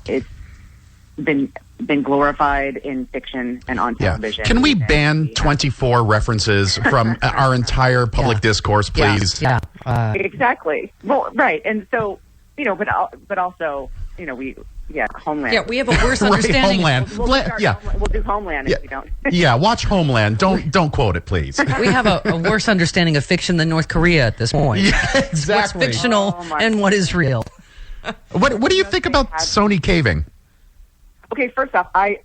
it's been glorified in fiction and on television. Can we ban 24 references from our entire public discourse, please? Yeah. Exactly. Well, right. And so, but also, Homeland. Yeah, we have a worse understanding. Homeland. We'll do Homeland if we don't. Yeah, watch Homeland. Don't quote it, please. We have a worse understanding of fiction than North Korea at this point. Yeah, exactly. What's fictional and what is real. What do you think about Sony caving? Okay, first off, I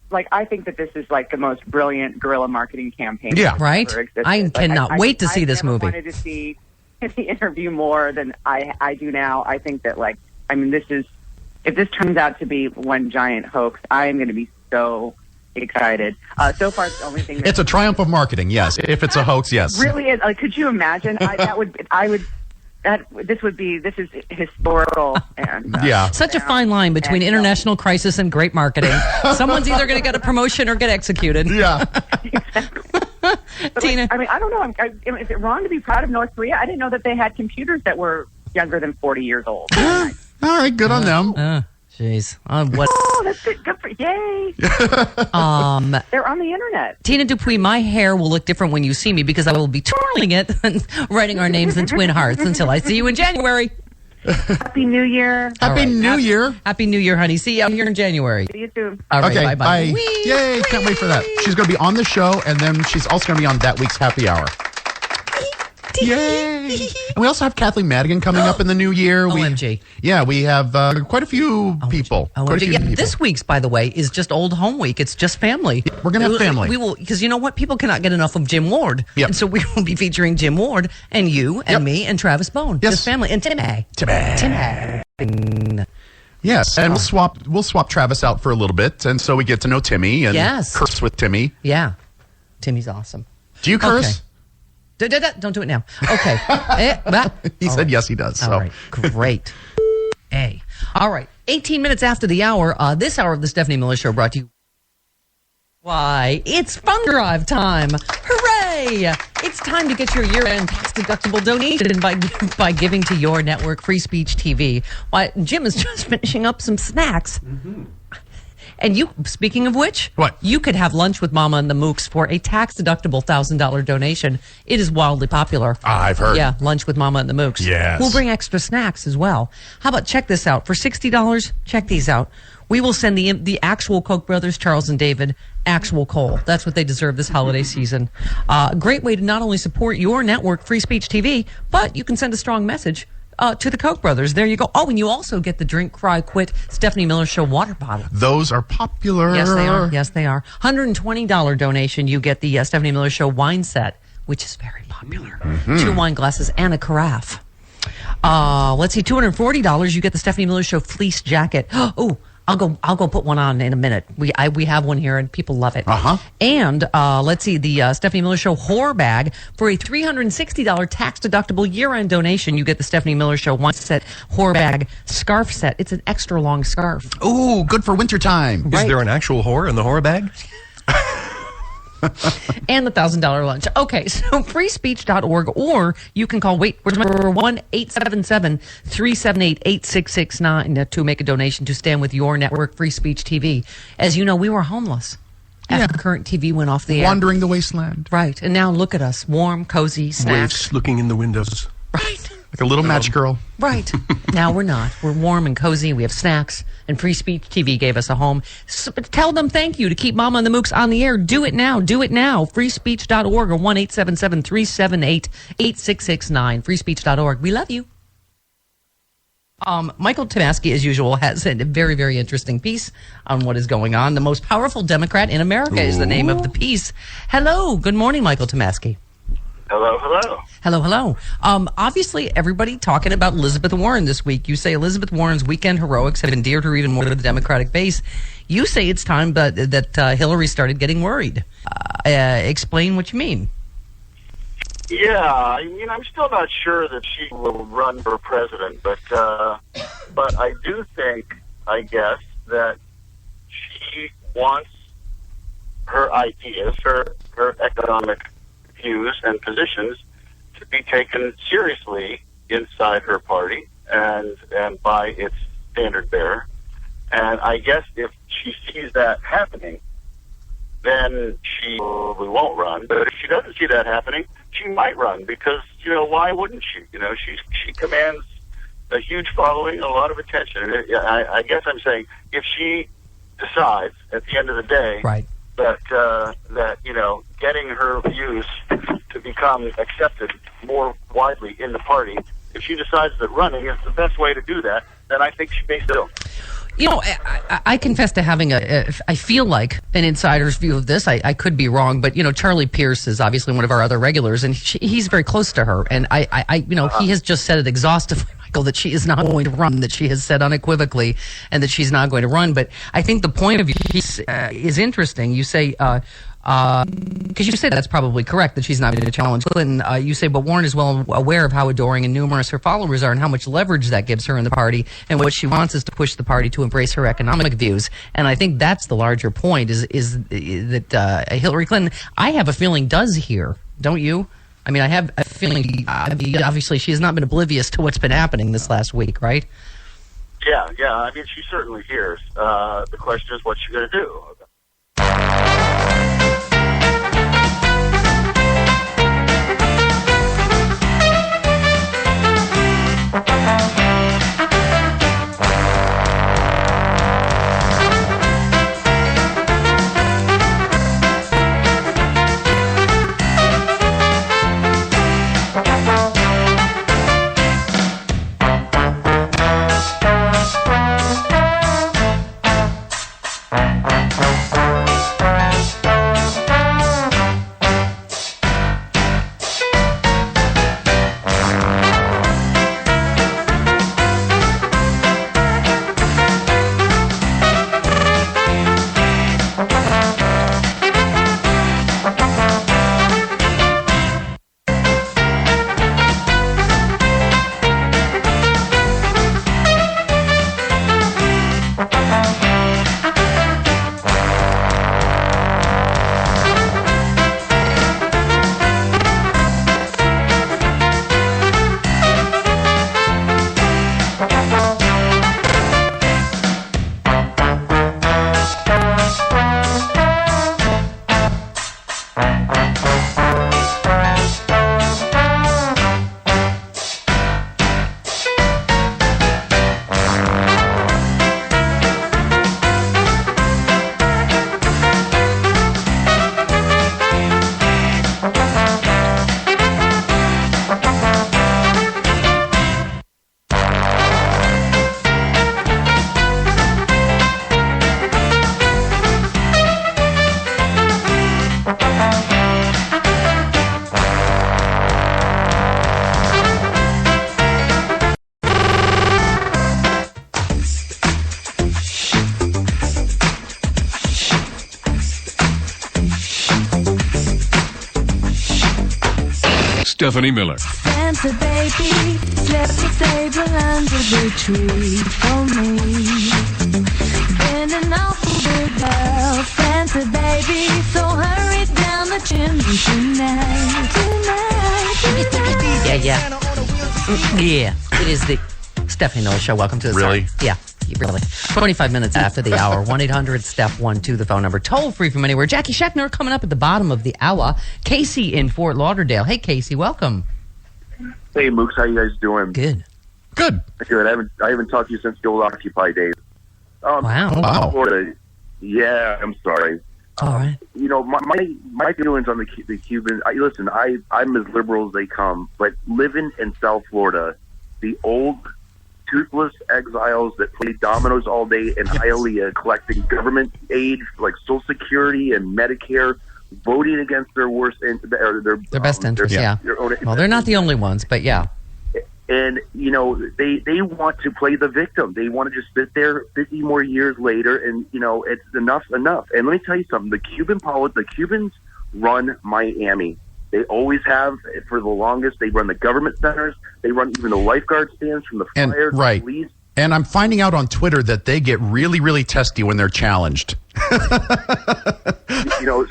think that this is like the most brilliant guerrilla marketing campaign. Yeah, right. I cannot wait to see this movie. I wanted to see the interview more than I do now. I think that if this turns out to be one giant hoax, I am going to be so excited. So far, it's the only thing. It's a triumph of marketing. Yes, if it's a hoax, yes. Really is. Could you imagine? This is historical. And, such a fine line between international crisis and great marketing. Someone's either going to get a promotion or get executed. Yeah. Exactly. Tina. I don't know. Is it wrong to be proud of North Korea? I didn't know that they had computers that were younger than 40 years old. All right, good on them. Jeez. Oh, that's good. Good for yay. They're on the internet. Tina Dupuis, my hair will look different when you see me because I will be twirling it and writing our names in twin hearts until I see you in January. Happy New Year. Happy New Year. Happy New Year, honey. See you out here in January. See you soon. All right, okay, bye-bye. Bye. Yay, can't wait for that. She's going to be on the show, and then she's also going to be on that week's Happy Hour. Yay! And we also have Kathleen Madigan coming up in the new year. OMG. We have quite a few people. This week's, by the way, is just old home week. It's just family. We're going to have family. We will, because you know what? People cannot get enough of Jim Ward. Yep. And so we will be featuring Jim Ward and you and me and Travis Bone. Yes. Just family. And Timmy. Yes, and we'll swap Travis out for a little bit, and so we get to know Timmy and curse with Timmy. Yeah. Timmy's awesome. Do you curse? Okay. Don't do it now. Okay. He said yes, he does. So. All right. Great. All right. 18 minutes after the hour, this hour of the Stephanie Miller Show brought to you. Why, it's Fund Drive time. Hooray! It's time to get your year-end tax-deductible donation by giving to your network, Free Speech TV. Why, Jim is just finishing up some snacks. Mm-hmm. And you, speaking of which, what? You could have lunch with Mama and the Mooks for a tax-deductible $1,000 donation. It is wildly popular. I've heard. Yeah, lunch with Mama and the Mooks. Yes. We'll bring extra snacks as well. How about check this out? For $60, check these out. We will send the actual Koch brothers, Charles and David, actual coal. That's what they deserve this holiday season. Great way to not only support your network, Free Speech TV, but you can send a strong message to the Koch brothers. There you go. Oh, and you also get the Drink, Cry, Quit Stephanie Miller Show water bottle. Those are popular. Yes, they are. Yes, they are. $120 donation, you get the Stephanie Miller Show wine set, which is very popular. Mm-hmm. 2 wine glasses and a carafe. Let's see, $240, you get the Stephanie Miller Show fleece jacket. Oh, I'll go put one on in a minute. We have one here and people love it. Uh-huh. And let's see, the Stephanie Miller Show whore bag for a $360 tax deductible year-end donation. You get the Stephanie Miller Show one set whore bag scarf set. It's an extra long scarf. Ooh, good for wintertime. Right. Is there an actual whore in the whore bag? And the $1,000 lunch. Okay, so freespeech.org, or you can call, where's my number? 1-877-378-8669 to make a donation to stand with your network, Free Speech TV. As you know, we were homeless after current TV went off the air. Wandering the wasteland. Right, and now look at us, warm, cozy, snacks. Waifs looking in the windows. Right. Like a little match girl. Right. Now we're not. We're warm and cozy. We have snacks. And Free Speech TV gave us a home. So, tell them thank you to keep Mama and the Mooks on the air. Do it now. Do it now. Freespeech.org or 1-877-378-8669. Freespeech.org. We love you. Michael Tomasky, as usual, has a very, very interesting piece on what is going on. The most powerful Democrat in America is the name of the piece. Hello. Good morning, Michael Tomasky. Hello, hello. Hello, hello. Obviously, everybody talking about Elizabeth Warren this week. You say Elizabeth Warren's weekend heroics have endeared her even more to the Democratic base. You say it's time that Hillary started getting worried. Explain what you mean. Yeah, I'm still not sure that she will run for president, but I do think, I guess, that she wants her ideas, her economic views and positions to be taken seriously inside her party and by its standard bearer. And I guess if she sees that happening, then she probably won't run. But if she doesn't see that happening, she might run because, why wouldn't she? She commands a huge following, a lot of attention. And I guess I'm saying if she decides at the end of the day right. that getting her views to become accepted more widely in the party, if she decides that running is the best way to do that, then I think she may still. I confess to having I feel like an insider's view of this. I could be wrong, but Charlie Pierce is obviously one of our other regulars, and he's very close to her. And he has just said it exhaustively, Michael, that she is not going to run. That she has said unequivocally, and that she's not going to run. But I think the point of is interesting. You say. Because you say that's probably correct, that she's not going to challenge Clinton. You say, but Warren is well aware of how adoring and numerous her followers are and how much leverage that gives her in the party. And what she wants is to push the party to embrace her economic views. And I think that's the larger point, is that Hillary Clinton, I have a feeling, does hear. Don't you? I mean, I have a feeling, obviously, she has not been oblivious to what's been happening this last week, right? Yeah. I mean, she certainly hears. The question is, what's she going to do? Stephanie Miller. Santa baby, slept the table under the tree for me. Been an awful good girl, Santa baby, so hurry down the chimney tonight. Yeah. It is the Stephanie Miller Show. Welcome to the Really? Start. Yeah. Really. 25 minutes after the hour. 1-800-STEPH-12, the phone number. Toll free from anywhere. Jackie Scheckner coming up at the bottom of the hour. Casey in Fort Lauderdale. Hey, Casey, welcome. Hey, Mooks, how you guys doing? Good. Good. Good. I haven't talked to you since the old Occupy days. Wow. Florida. Yeah, I'm sorry. All right. My feelings on the Cubans. Listen, I'm as liberal as they come, but living in South Florida, the old toothless exiles that play dominoes all day in Hialeah, collecting government aid like Social Security and Medicare, voting against their worst their best interests. Yeah. Well, they're not the only ones, but yeah. And they want to play the victim. They want to just sit there 50 more years later, and it's enough. And let me tell you something: the Cubans run Miami. They always have for the longest. They run the government centers. They run even the lifeguard stands from the fire to the police. And I'm finding out on Twitter that they get really, really testy when they're challenged.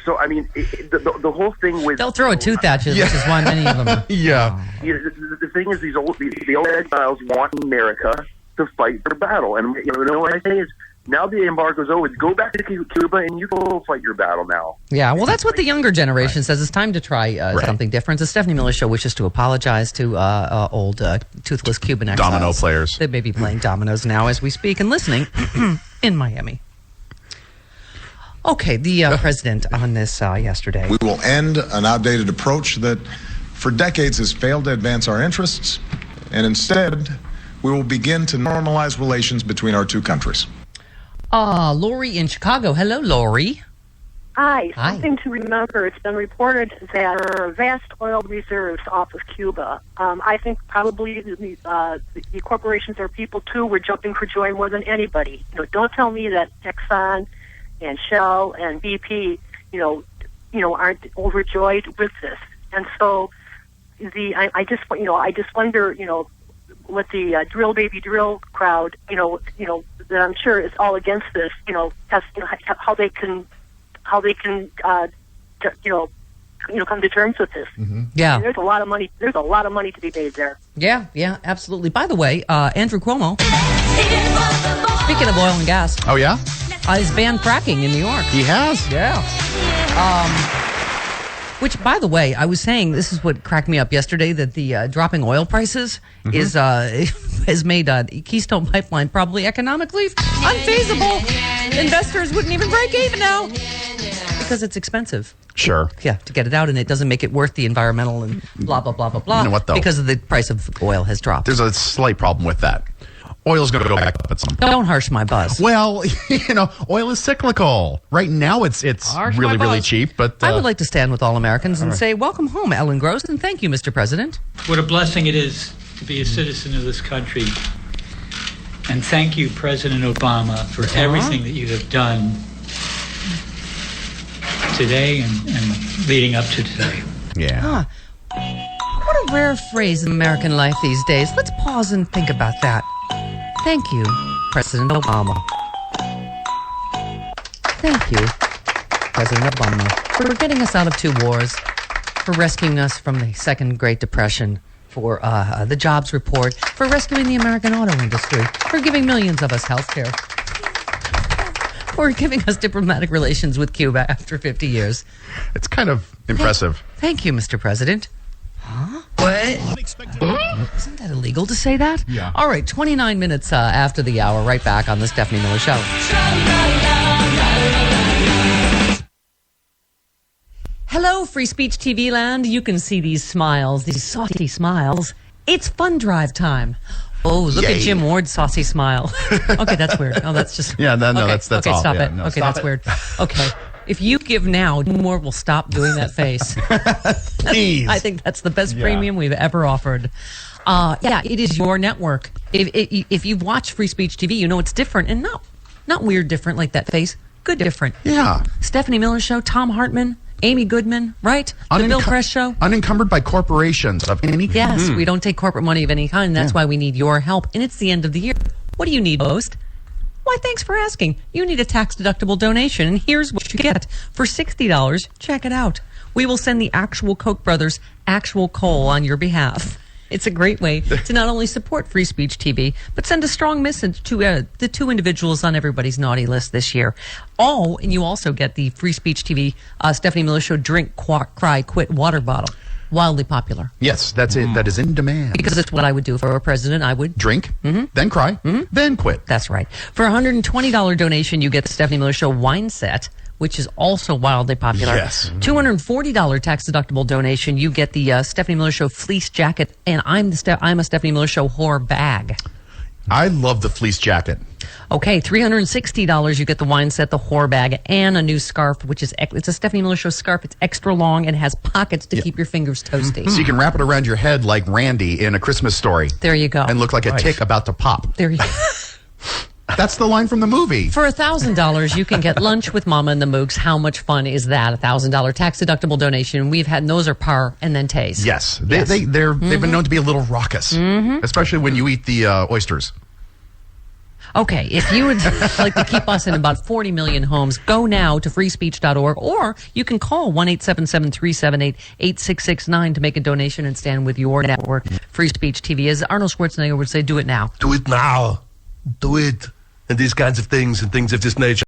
So I mean, the whole thing with they'll throw a tooth at you, which is why many of them. Yeah. The thing is, the old exiles want America to fight their battle, and what I say is, Now the embargo's over. Go back to Cuba and you go fight your battle now. Yeah, well, that's what the younger generation says. It's time to try something different. The Stephanie Miller Show wishes to apologize to old toothless Cuban exiles. Domino players. They may be playing dominoes now as we speak and listening in Miami. Okay, the president on this yesterday. We will end an outdated approach that for decades has failed to advance our interests, and instead we will begin to normalize relations between our two countries. Lori in Chicago. Hello, Lori. Hi. Something to remember. It's been reported that there are vast oil reserves off of Cuba. I think probably the corporations or people, too, were jumping for joy more than anybody. Don't tell me that Exxon and Shell and BP, aren't overjoyed with this. And so I just wonder, what the drill baby drill crowd, that I'm sure is all against this, how they can come to terms with this. Mm-hmm. Yeah, there's a lot of money. There's a lot of money to be made there. Yeah, absolutely. By the way, Andrew Cuomo. Speaking of oil and gas. Oh yeah. He's banned fracking in New York. He has. Yeah. Which, by the way, I was saying, this is what cracked me up yesterday, that the dropping oil prices has made Keystone Pipeline probably economically unfeasible. Investors wouldn't even break even now because it's expensive. Sure. Yeah, to get it out, and it doesn't make it worth the environmental and blah, blah, blah, blah, blah. You know what, though? Because of the price of oil has dropped. There's a slight problem with that. Oil's going to go back up at some point. Don't harsh my buzz. Well, oil is cyclical. Right now, it's really, really cheap. But I would like to stand with all Americans and say, welcome home, Ellen Gross, and thank you, Mr. President. What a blessing it is to be a citizen of this country. And thank you, President Obama, for everything that you have done today and leading up to today. Yeah. What a rare phrase in American life these days. Let's pause and think about that. Thank you, President Obama. Thank you, President Obama, for getting us out of 2 wars, for rescuing us from the Second Great Depression, for the jobs report, for rescuing the American auto industry, for giving millions of us health care, for giving us diplomatic relations with Cuba after 50 years. It's kind of impressive. Thank you, Mr. President. Huh? What? Isn't that illegal to say that? Yeah. All right, 29 minutes after the hour, right back on the Stephanie Miller Show. Hello, Free Speech TV land. You can see these smiles, these saucy smiles. It's fun drive time. Oh, look at Jim Ward's saucy smile. Okay, that's weird. Oh, that's just... Yeah, no, okay. that's okay, all. Stop Yeah, it. no, okay, stop that's it. weird. Okay. If you give now, more will stop doing that face. Please. I think that's the best premium we've ever offered. It is your network. If you've watched Free Speech TV, you know it's different and not weird different like that face. Good different. Yeah. Stephanie Miller Show, Tom Hartman, Amy Goodman, right? The Bill Press Show. Unencumbered by corporations of any kind. Yes, we don't take corporate money of any kind. That's why we need your help. And it's the end of the year. What do you need most? Why, thanks for asking. You need a tax-deductible donation, and here's what you get. For $60, check it out. We will send the actual Koch brothers actual coal on your behalf. It's a great way to not only support Free Speech TV, but send a strong message to the 2 individuals on everybody's naughty list this year. And you also get the Free Speech TV Stephanie Miller Show Drink, Cry, Quit water bottle. Wildly popular. Yes, that's it. That is in demand. Because it's what I would do for a president. I would drink, then cry, then quit. That's right. For a $120 donation, you get the Stephanie Miller Show wine set, which is also wildly popular. Yes. $240 tax-deductible donation, you get the Stephanie Miller Show fleece jacket, and I'm a Stephanie Miller Show whore bag. I love the fleece jacket. Okay, $360, you get the wine set, the whore bag, and a new scarf, which is it's a Stephanie Miller Show scarf. It's extra long and has pockets to keep your fingers toasty. So you can wrap it around your head like Randy in A Christmas Story. There you go. And look like a tick about to pop. There you go. That's the line from the movie. For $1,000, you can get lunch with Mama and the Mooks. How much fun is that? $1,000 tax-deductible donation. We've had, those are par and then taste. Yes. They've been known to be a little raucous, especially when you eat the oysters. Okay, if you would like to keep us in about 40 million homes, go now to freespeech.org, or you can call 1-877-378-8669 to make a donation and stand with your network. Free Speech TV. As Arnold Schwarzenegger would say, do it now. Do it now. Do it and these kinds of things and things of this nature.